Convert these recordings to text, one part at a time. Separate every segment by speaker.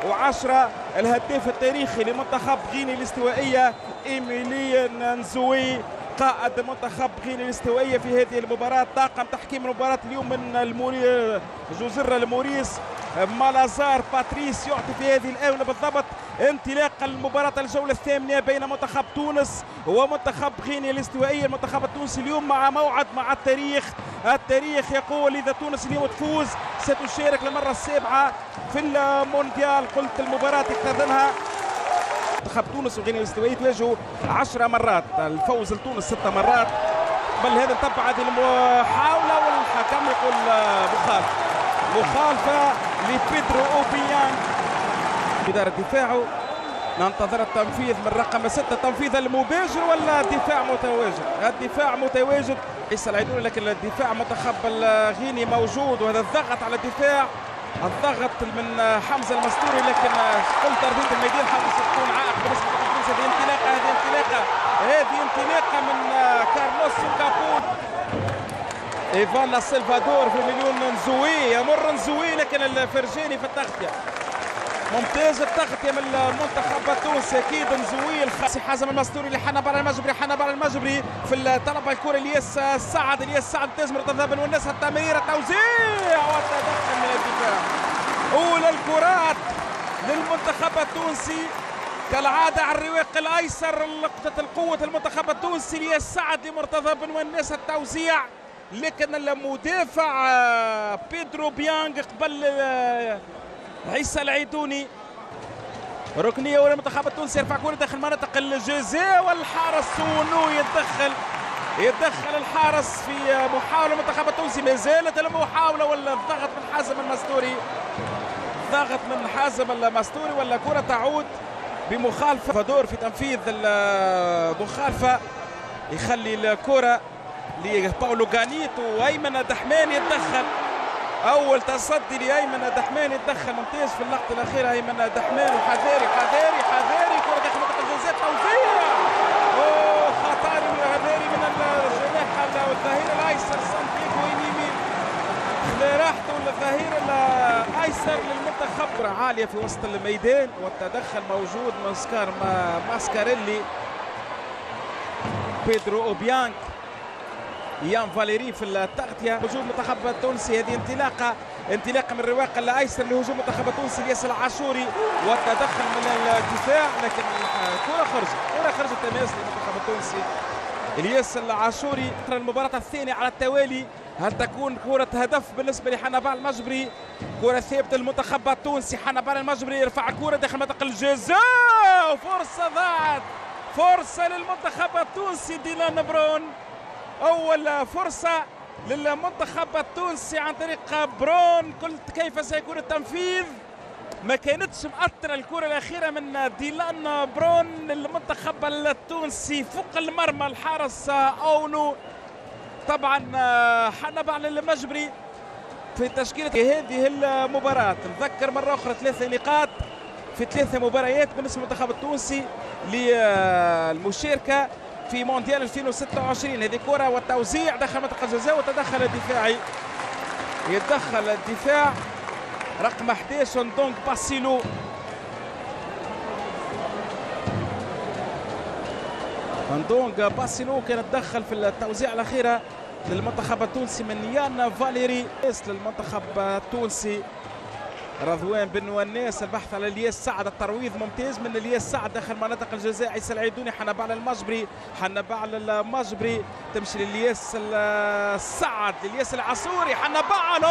Speaker 1: 2010 الهداف التاريخي لمنتخب غينيا الاستوائية إيميليان نزوي قائد منتخب غينيا الاستوائية في هذه المباراة. طاقم تحكيم المباراة اليوم من جزر الموريس مالازار باتريس يعطي في هذه الآونة بالضبط انطلاق المباراة الجولة الثامنة بين منتخب تونس ومنتخب غينيا الاستوائية. المنتخب التونسي اليوم مع موعد مع التاريخ يقول إذا تونس اليوم تفوز ستشارك للمرة السابعة في المونديال. قلت المباراة تقتضنها منتخب تونس وغينيا الاستوائية تواجهوا 10 مرات، الفوز لتونس 6 مرات. بل هذا تبع هذه المحاولة والحكم يقول مخالفة لبيدرو أوبيان. إدارة دفاعه ننتظر التنفيذ من رقم 6، تنفيذ المباشر ولا الدفاع متواجد؟ الدفاع متواجد عيسى العيدوني، لكن الدفاع منتخب الغيني موجود وهذا الضغط على الدفاع، الضغط من حمزة المستوري. لكن كل تربية الميدان حدث تكون عائق بالنسبة لتونس. هذه انطلاقة من كارلوس كابون. ايفان سلفادور في مليون نزوي، يمر نزوي لكن الفرجاني في التغطية ممتاز. التغطية من المنتخب التونسي اكيد نزوي. الخاسي حازم المستوري لحنبال المجبري في الطلب الكرة الياس سعد ممتاز مرتضى والناس التمرير التوزيع والتدخل من الدفاع. اولى الكرات للمنتخب التونسي كالعادة على الرواق الايسر. نقطة القوة المنتخب التونسي الياس سعد لمرتضى بن والناس التوزيع، لكن المدافع بيدرو بيانغ قبل عيسى العيدوني. ركنية والمنتخب التونسي يرفع كرة داخل مناطق الجزاء والحارس سونو يتدخل الحارس في محاولة المنتخب التونسي. ما زالت المحاولة والضغط من حازم المستوري ولا كرة تعود بمخالفة دور في تنفيذ المخالفة يخلي الكرة لباولو غانيتو وايمن دحمان يتدخل. اول تصدي لايمن دحمان يتدخل ممتاز في اللقطه الاخيره. ايمن دحمان وحذاري كره داخل منطقه الجزاء توزيع خطر من حذاري من الجناح والظهير الايسر سانتياغو انيمي راحته الظهير الايسر للمنتخب. عاليه في وسط الميدان والتدخل موجود من ماسكاريلي بيدرو اوبيانك يان فاليري في التغطية. هجوم المنتخب التونسي هذه انطلاقة من الرواق الايسر لهجوم المنتخب التونسي الياس العاشوري والتدخل من الدفاع، لكن الكرة خرجت تماس للمنتخب التونسي الياس العاشوري. المباراة الثانية على التوالي، هل تكون كرة هدف بالنسبة لحنبال المجبري؟ كرة ثابتة للمنتخب التونسي. حنبال المجبري يرفع الكرة داخل منطقة الجزاء وفرصة ضاعت، فرصة للمنتخب التونسي. ديلان برون أول فرصة للمنتخب التونسي عن طريق برون. قلت كيف سيكون التنفيذ، ما كانتش مأثرة الكرة الأخيرة من ديلان برون للمنتخب التونسي فوق المرمى. الحارس أونو طبعا حنبال المجبري في تشكيلة هذه المباراة. نذكر مرة أخرى 3 نقاط في 3 مباريات بالنسبة للمنتخب التونسي للمشاركة في مونديال 2026. هذه كرة والتوزيع داخل منطقة الجزاء والتدخل الدفاعي. يتدخل الدفاع رقم 11 دونك باسيلو. دونك باسيلو كان تدخل في التوزيع الأخيرة للمنتخب التونسي من يان فاليري. للمنتخب التونسي رضوان بن والناس البحث على الياس سعد، الترويض ممتاز من الياس سعد داخل مناطق الجزاء. عيسى العيدوني حنبال المجبري تمشي للياس سعد للياس العاشوري. حنبال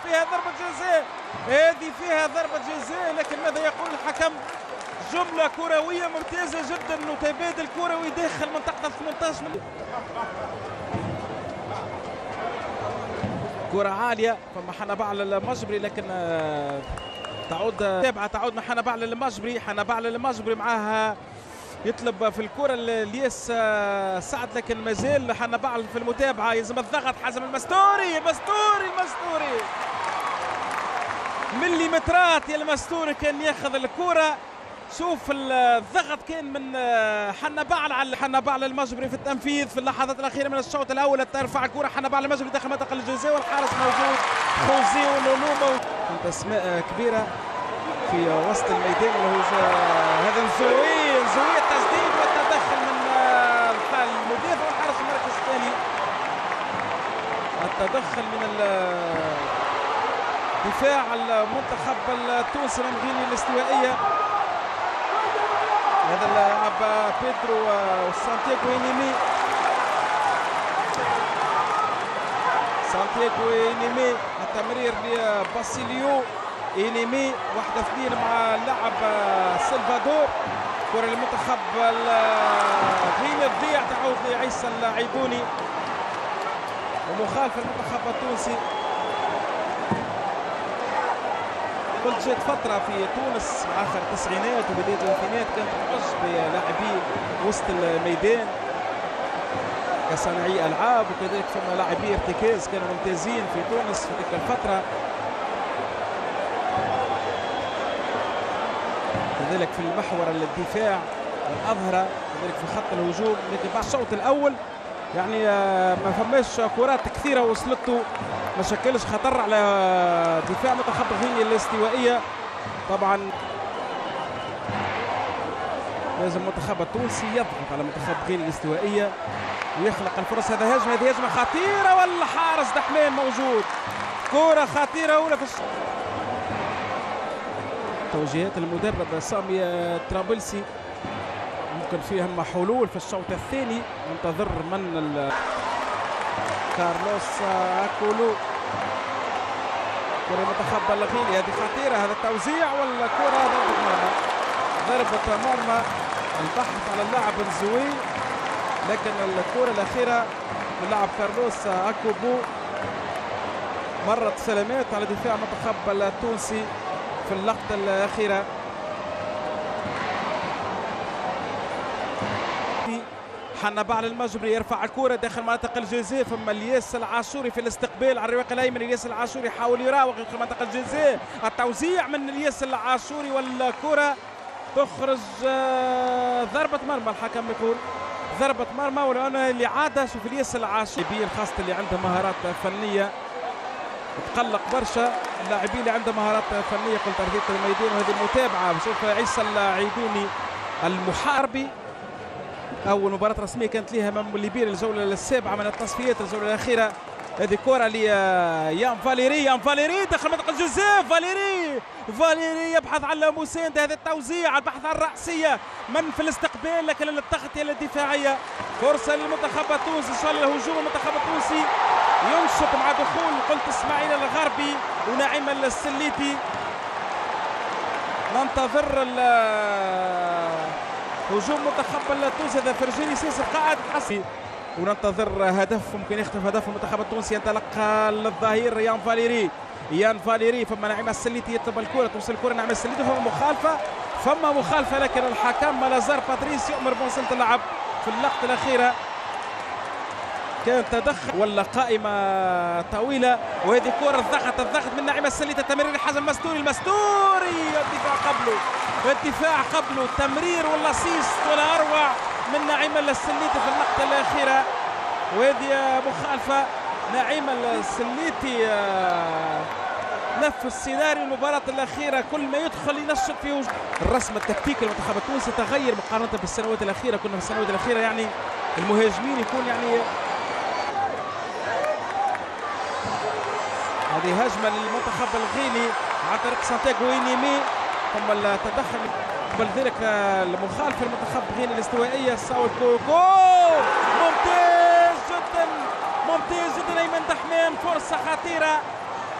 Speaker 1: فيها ضربة جزاء، هذه فيها ضربة جزاء، لكن ماذا يقول الحكم؟ جملة كروية ممتازة جدا وتبادل كروي داخل منطقة 18 كرة عالية فما حنبال المجبري، لكن تعود من حنبال المجبري معاها يطلب في الكرة الياس سعد، لكن مازال حنبال في المتابعة. يلزم الضغط. حازم المستوري مليمترات يا المستوري كان ياخذ الكرة. شوف الضغط كان من حنبال المجبري في التنفيذ في اللحظات الأخيرة من الشوط الأول. ترفع كرة حنبال المجبري داخل منطقة الجزاء والحارس موجود خوزي ولولو موجود. كانت أسماء كبيرة في وسط الميدان اللي هو هذا الزوي التسديد والتدخل من المدافع والحارس المركز الثاني. التدخل من دفاع المنتخب التونسي من غينيا الاستوائية. هذا اللاعب بيدرو وسانتياغو إنيمي. التمرير لباسيليو إنيمي 1-2 مع اللاعب سلفادور. كرة للمنتخب الغيني تضيع تعود لعيسى العيدوني ومخالفة المنتخب التونسي. قلت جات فترة في تونس آخر التسعينات وبداية الألفينات كانت تحج بلاعبي وسط الميدان كصانعي ألعاب، وكذلك ثم لاعبي ارتكاز كانوا ممتازين في تونس في تلك الفترة، كذلك في المحور الدفاع والأظهرة، كذلك في خط الهجوم. لكن بعد الشوط الأول يعني ما فماش كرات كثيرة وصلته، ما شكلش خطر على دفاع منتخب غينيا الاستوائية. طبعا لازم المنتخب التونسي يضغط على منتخب غينيا الاستوائية ويخلق الفرص. هذا هجمة، هذه هجمة خطيرة والحارس دحمان موجود. كرة خطيرة أولى في توجيهات المدرب سامي طرابلسي، ممكن فيهم حلول في الشوط الثاني. ننتظر من كارلوس أكولو. كرة المنتخب الغيني هذه خطيرة، هذا التوزيع والكرة ضربة مرمى. البحث على اللاعب الزوي، لكن الكرة الأخيرة من اللاعب كارلوس أكوبو مرت سلامات على دفاع المنتخب التونسي في اللقطة الأخيرة. حنبال على المجبري يرفع الكرة داخل منطقة الجزاء، ثم الياس العاشوري في الاستقبال على الرواق الأيمن. الياس العاشوري يحاول يراوغ داخل منطقة الجزاء، التوزيع من الياس العاشوري والكرة تخرج ضربة مرمى. الحكم يقول ضربة مرمى، ولو أن الإعادة شوف الياس العاشوري خاصة اللي عنده مهارات فنية تقلق برشا اللاعبين اللي عندهم مهارات فنية قلت أرضية الميدان. وهذه المتابعة بشوف عيسى العيدوني المحاربي. أول مباراة رسمية كانت لها أمام ليبيا الجولة السابعة من التصفيات الجولة الأخيرة. هذه كرة ليان فاليري داخل منطقة الجزاء. فاليري يبحث عن مساندة، هذا التوزيع البحث عن رأسية من في الاستقبال، لكن التغطية الدفاعية. فرصة للمنتخب التونسي، إن شاء الله الهجوم المنتخب التونسي ينشط مع دخول قلت اسماعيل الغربي ونعيم السليتي. ننتظر هجوم منتخب التونسي. هذا فرجاني سيسر قاعد حسي، وننتظر هدف ممكن يختلف هدف المنتخب التونسي. ينطلق للظهير يان فاليري ثم نعيم السليتي يطلب الكرة، توصل الكرة نعيم السليتي ثم مخالفة لكن الحكم لازار باتريس يؤمر بوصلة اللعب في اللقطة الأخيرة. كان تدخل ولا قائمة طويلة. وهذه كرة الضغط من نعيم السليتي، تمرير حازم المستوري الدفاع قبله تمرير والاسيست ولا اروع من نعيم السليتي في اللقطة الأخيرة. وهذه مخالفة. نعيم السليتي نفس السيناريو المباراة الأخيرة، كل ما يدخل ينشط فيه. الرسم التكتيكي للمنتخب التونسي تغير مقارنة بالسنوات الأخيرة. كنا في السنوات الأخيرة يعني المهاجمين يكون يعني هذه هجمة للمنتخب الغيني عن طريق سانتياغو إنيمي، ثم التدخل قبل ذلك المخالفة المنتخب الغيني الاستوائية. ساول كوكو ممتاز جدا أيمن دحمان، فرصة خطيرة،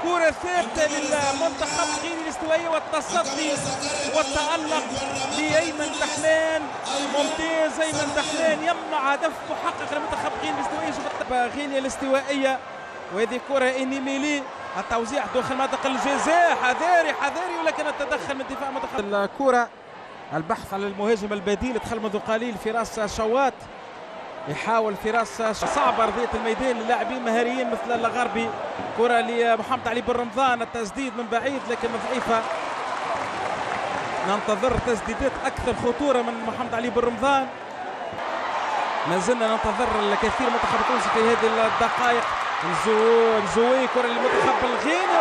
Speaker 1: كرة ثابتة للمنتخب الغيني الاستوائية والتصدي والتألق لأيمن دحمان. ممتاز أيمن دحمان يمنع هدف محقق للمنتخب الغيني الاستوائية. شوف غينيا الاستوائية. وهذه كرة إنيميلي، التوزيع داخل منطقة الجزاء، حذاري ولكن التدخل من دفاع منتخب. الكرة البحث على المهاجم البديل، دخل منذ قليل فراس شوات، يحاول فراس صعب أرضية الميدان للاعبين مهاريين مثل الغربي. كرة لمحمد علي بن رمضان، التسديد من بعيد لكن ضعيفة. ننتظر تسديدات أكثر خطورة من محمد علي بن رمضان. ما زلنا ننتظر الكثير من المنتخب التونسي في هذه الدقائق. الزوي كرة للمنتخب الغيني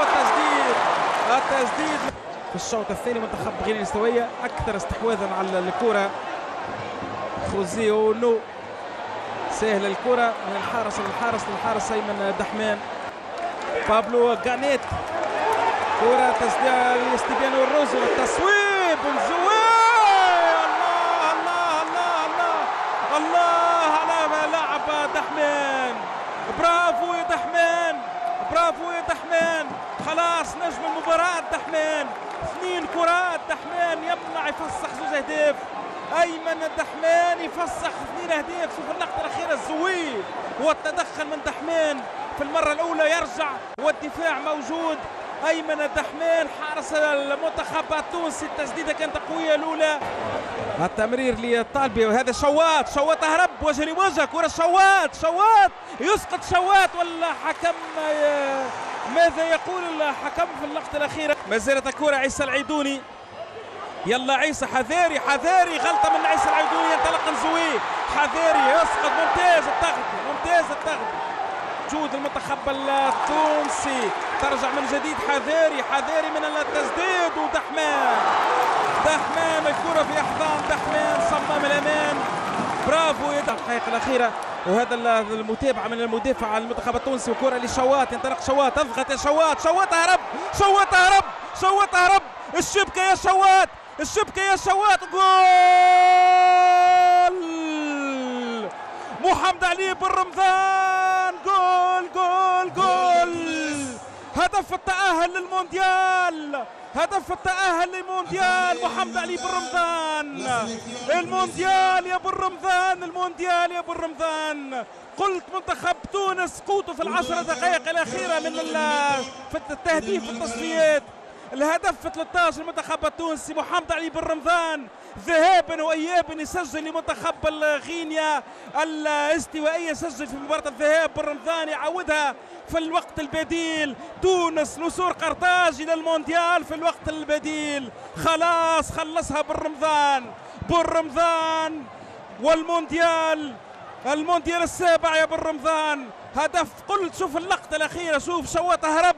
Speaker 1: والتسديد في الشوط الثاني. منتخب غينيا الاستوائية أكثر استحواذا على الكرة. خوزيو نو سهل الكرة من الحارس للحارس أيمن دحمان. بابلو غانيت كرة تسديد لاستبيان والروزو التصويب الزوي. الله على لاعب دحمان. برافو يا دحمان، برافو يا دحمان. خلاص نجم المباراة دحمان. 2 كرات دحمان يمنع يفسح 2 أهداف. أيمن الدحمان يفسح 2 أهداف. شوف اللقطة الأخيرة الزوي والتدخل من دحمان في المرة الأولى يرجع والدفاع موجود. أيمن الدحمان حارس المنتخب التونسي. التسديدة كانت قوية الأولى. التمرير للطالبي وهذا شوات هرب وجه لوجه. كرة شوات يسقط شوات ولا حكم ماذا يقول الحكم في اللقطة الأخيرة؟ ما زالت الكرة عيسى العيدوني. يلا عيسى حذاري غلطة من عيسى العيدوني. ينطلق الزوي حذاري يسقط. ممتاز التغطية جود المنتخب التونسي. ترجع من جديد حذاري من التسديد. ودحمان الكرة في أحضان دحمان صمم الأمان. برافو يا الدقائق الأخيرة. وهذا المتابعة من المدافع المنتخب التونسي. وكرة لشوات ينطلق شوات. اضغط يا شوات هرب الشبكة يا شوات جول محمد علي بن رمضان. جول هدف التأهل للمونديال. محمد علي بن رمضان. المونديال يا بن رمضان. قلت منتخب تونس قوته في ال10 دقائق الأخيرة من في التهديف في التصفيات. الهدف في 13 المنتخب التونسي. محمد علي بن رمضان ذهابا وايابا يسجل لمنتخب غينيا الاستوائية. سجل في مباراة الذهاب. بن رمضان يعودها في الوقت البديل. تونس نسور قرطاج الى المونديال في الوقت البديل. خلاص خلصها بن رمضان والمونديال. المونديال السابع يا بن رمضان. هدف قلت شوف اللقطة الأخيرة. شوف شوات هرب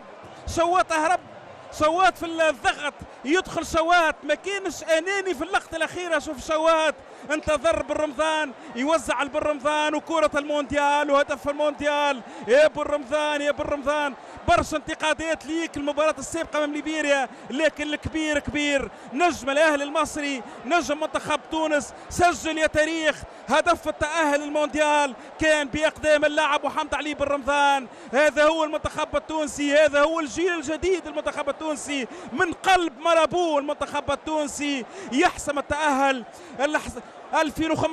Speaker 1: شوات في الضغط. يدخل شوات ما كانش اناني في اللقطه الاخيره. شوف شوات انتظر بن رمضان يوزع بن رمضان. وكره المونديال وهدف المونديال يا بن رمضان. برشا انتقادات ليك المباراه السابقه امام ليبيريا، لكن الكبير كبير. نجم الاهلي المصري، نجم منتخب تونس. سجل يا تاريخ. هدف التاهل المونديال كان باقدام اللاعب محمد علي بن رمضان. هذا هو المنتخب التونسي، هذا هو الجيل الجديد المنتخب التونسي. من قلب مرابو المنتخب التونسي يحسم التاهل 2005.